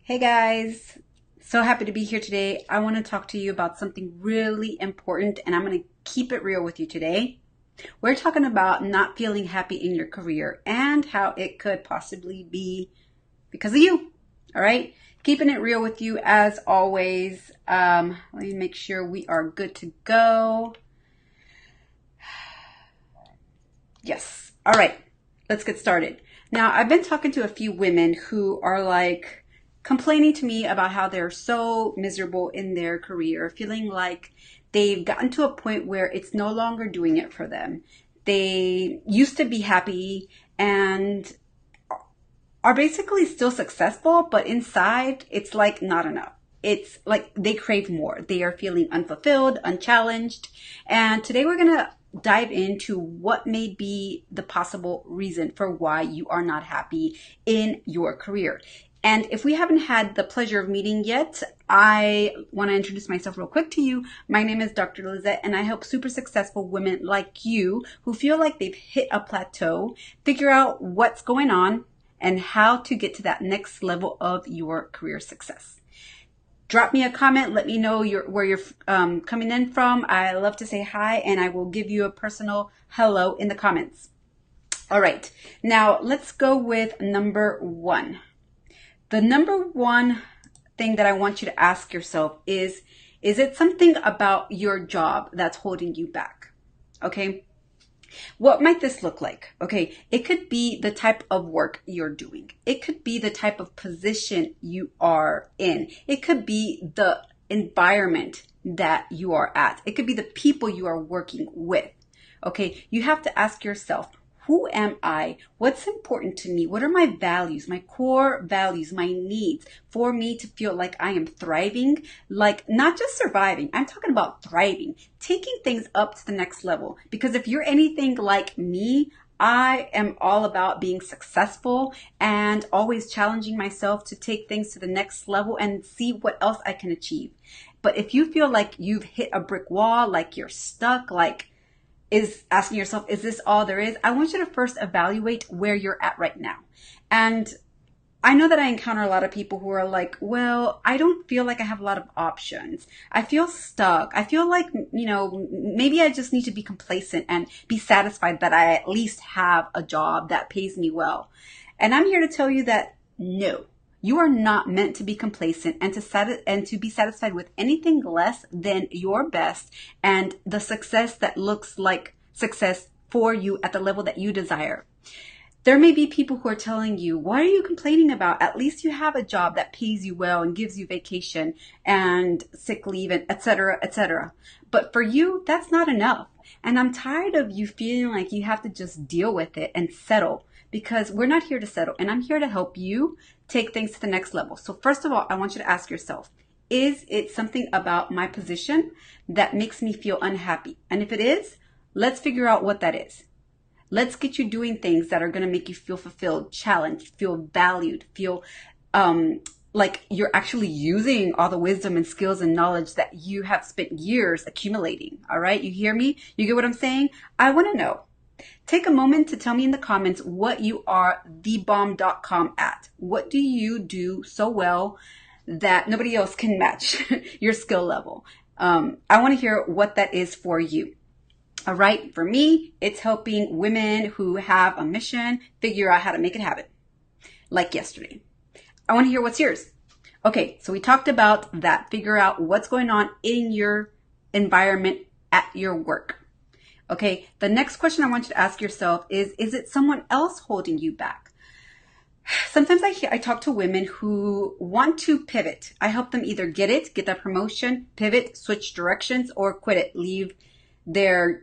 Hey guys, so happy to be here today. I want to talk to you about something really important, and I'm going to keep it real with you today. We're talking about not feeling happy in your career and how it could possibly be because of you. All right, keeping it real with you as always. Let me make sure we are good to go. Yes. All right, let's get started. Now, I've been talking to a few women who are like complaining to me about how they're so miserable in their career, feeling like they've gotten to a point where it's no longer doing it for them. They used to be happy and are basically still successful, but inside it's like not enough. It's like they crave more. They are feeling unfulfilled, unchallenged. And today we're going to dive into what may be the possible reason for why you are not happy in your career. And if we haven't had the pleasure of meeting yet, I want to introduce myself real quick to you. My name is Dr. Lizette, and I help super successful women like you who feel like they've hit a plateau, figure out what's going on, and how to get to that next level of your career success. Drop me a comment. Let me know where you're coming in from. I love to say hi, and I will give you a personal hello in the comments. All right, now let's go with number one. The number one thing that I want you to ask yourself is it something about your job that's holding you back? Okay. What might this look like? Okay, it could be the type of work you're doing. It could be the type of position you are in. It could be the environment that you are at. It could be the people you are working with. Okay, you have to ask yourself, who am I? What's important to me? What are my values, my core values, my needs for me to feel like I am thriving, like not just surviving. I'm talking about thriving, taking things up to the next level. Because if you're anything like me, I am all about being successful and always challenging myself to take things to the next level and see what else I can achieve. But if you feel like you've hit a brick wall, like you're stuck, like is asking yourself, is this all there is? I want you to first evaluate where you're at right now. And I know that I encounter a lot of people who are like, well, I don't feel like I have a lot of options. I feel stuck. I feel like, maybe I just need to be complacent and be satisfied that I at least have a job that pays me well. And I'm here to tell you that no, you are not meant to be complacent and to be satisfied with anything less than your best and the success that looks like success for you at the level that you desire. There may be people who are telling you, what are you complaining about? At least you have a job that pays you well and gives you vacation and sick leave and et cetera, et cetera. But for you, that's not enough. And I'm tired of you feeling like you have to just deal with it and settle, because we're not here to settle. And I'm here to help you take things to the next level. So first of all, I want you to ask yourself, is it something about my position that makes me feel unhappy? And if it is, let's figure out what that is. Let's get you doing things that are going to make you feel fulfilled, challenged, feel valued, feel like you're actually using all the wisdom and skills and knowledge that you have spent years accumulating. All right. You hear me? You get what I'm saying? I want to know. Take a moment to tell me in the comments what you are thebomb.com at. What do you do so well that nobody else can match your skill level? I want to hear what that is for you. All right. For me, it's helping women who have a mission figure out how to make it happen. Like yesterday. I want to hear what's yours. Okay. So we talked about that. Figure out what's going on in your environment at your work. Okay. The next question I want you to ask yourself is it someone else holding you back? Sometimes I talk to women who want to pivot. I help them either get that promotion, pivot, switch directions, or quit it, leave their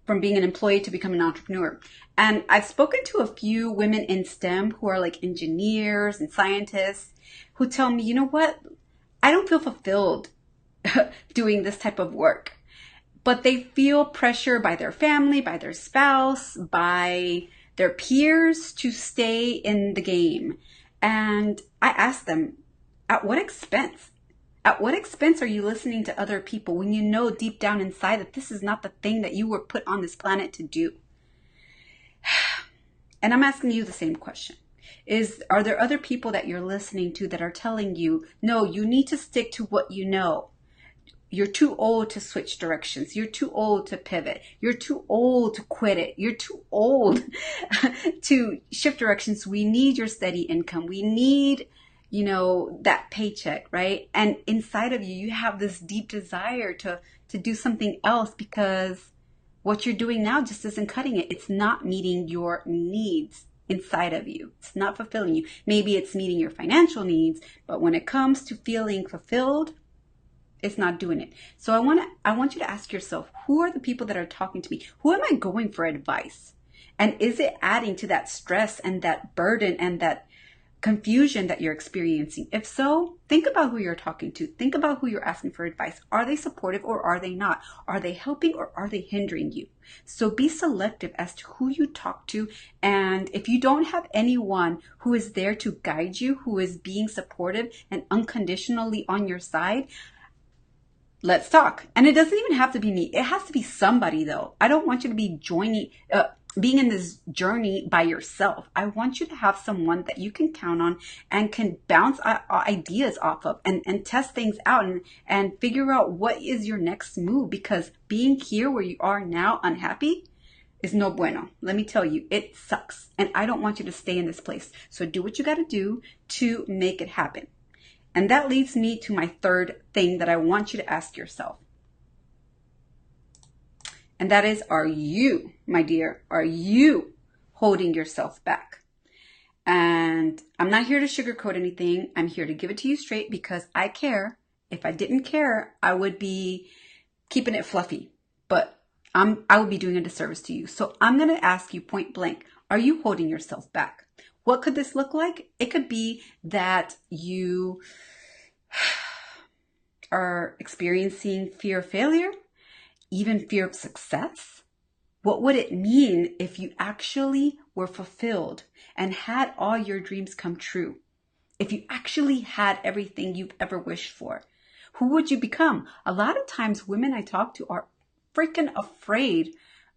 from being an employee to become an entrepreneur. And I've spoken to a few women in STEM who are like engineers and scientists who tell me, you know what? I don't feel fulfilled doing this type of work. But they feel pressure by their family, by their spouse, by their peers to stay in the game. And I ask them, at what expense? At what expense are you listening to other people when you know deep down inside that this is not the thing that you were put on this planet to do? And I'm asking you the same question. Are there other people that you're listening to that are telling you, no, you need to stick to what you know? You're too old to switch directions. You're too old to pivot. You're too old to quit it. You're too old to shift directions. We need your steady income. We need, that paycheck, right? And inside of you, you have this deep desire to do something else because what you're doing now just isn't cutting it. It's not meeting your needs inside of you. It's not fulfilling you. Maybe it's meeting your financial needs, but when it comes to feeling fulfilled, it's not doing it. So I want you to ask yourself, who are the people that are talking to me? Who am I going for advice? And is it adding to that stress and that burden and that confusion that you're experiencing? If so, think about who you're talking to. Think about who you're asking for advice. Are they supportive or are they not? Are they helping or are they hindering you? So be selective as to who you talk to. And if you don't have anyone who is there to guide you, who is being supportive and unconditionally on your side, let's talk. And it doesn't even have to be me. It has to be somebody, though. I don't want you to be being in this journey by yourself. I want you to have someone that you can count on and can bounce ideas off of and test things out and figure out what is your next move. Because being here where you are now unhappy is no bueno. Let me tell you, it sucks. And I don't want you to stay in this place. So do what you got to do to make it happen. And that leads me to my third thing that I want you to ask yourself. And that is, are you, my dear, are you holding yourself back? And I'm not here to sugarcoat anything. I'm here to give it to you straight because I care. If I didn't care, I would be keeping it fluffy. But I would be doing a disservice to you. So I'm going to ask you point blank, are you holding yourself back? What could this look like? It could be that you are experiencing fear of failure, even fear of success. What would it mean if you actually were fulfilled and had all your dreams come true? If you actually had everything you've ever wished for, who would you become? A lot of times women I talk to are freaking afraid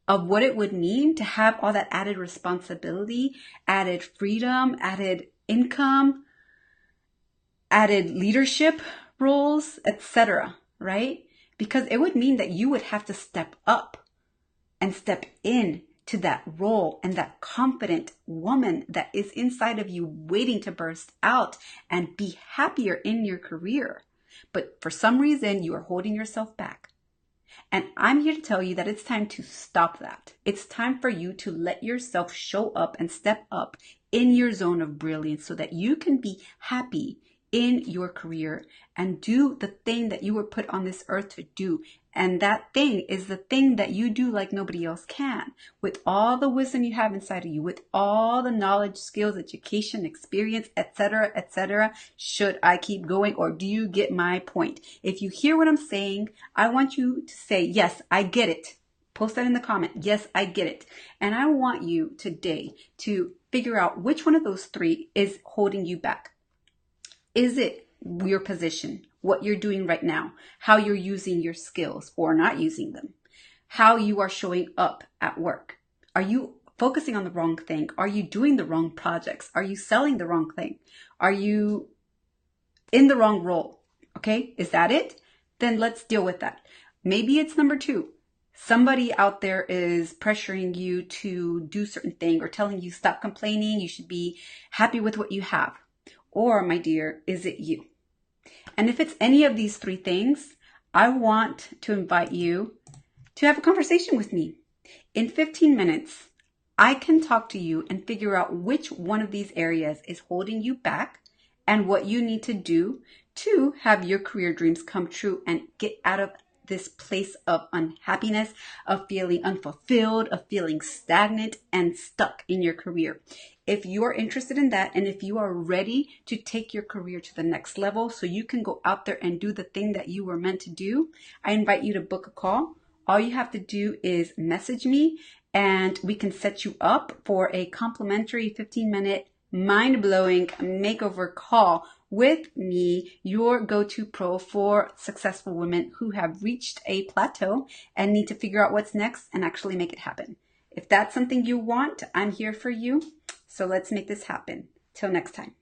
of what it would mean to have all that added responsibility, added freedom, added income, added leadership roles, etc., right? Because it would mean that you would have to step up and step in to that role and that confident woman that is inside of you waiting to burst out and be happier in your career. But for some reason, you are holding yourself back. And I'm here to tell you that it's time to stop that. It's time for you to let yourself show up and step up in your zone of brilliance so that you can be happy in your career and do the thing that you were put on this earth to do. And that thing is the thing that you do like nobody else can, with all the wisdom you have inside of you, with all the knowledge, skills, education, experience, etc., etc. Should I keep going, or do you get my point? If you hear what I'm saying, I want you to say, yes, I get it. Post that in the comment. Yes, I get it. And I want you today to figure out which one of those three is holding you back. Is it your position, what you're doing right now, how you're using your skills or not using them, how you are showing up at work? Are you focusing on the wrong thing? Are you doing the wrong projects? Are you selling the wrong thing? Are you in the wrong role? Okay, is that it? Then let's deal with that. Maybe it's number two. Somebody out there is pressuring you to do certain thing or telling you stop complaining. You should be happy with what you have. Or, my dear, is it you? And if it's any of these three things, I want to invite you to have a conversation with me. In 15 minutes, I can talk to you and figure out which one of these areas is holding you back and what you need to do to have your career dreams come true and get out of this place of unhappiness, of feeling unfulfilled, of feeling stagnant and stuck in your career. If you're interested in that, and if you are ready to take your career to the next level so you can go out there and do the thing that you were meant to do, I invite you to book a call. All you have to do is message me and we can set you up for a complimentary 15-minute mind-blowing makeover call with me, your go-to pro for successful women who have reached a plateau and need to figure out what's next and actually make it happen. If that's something you want, I'm here for you. So let's make this happen. Till next time.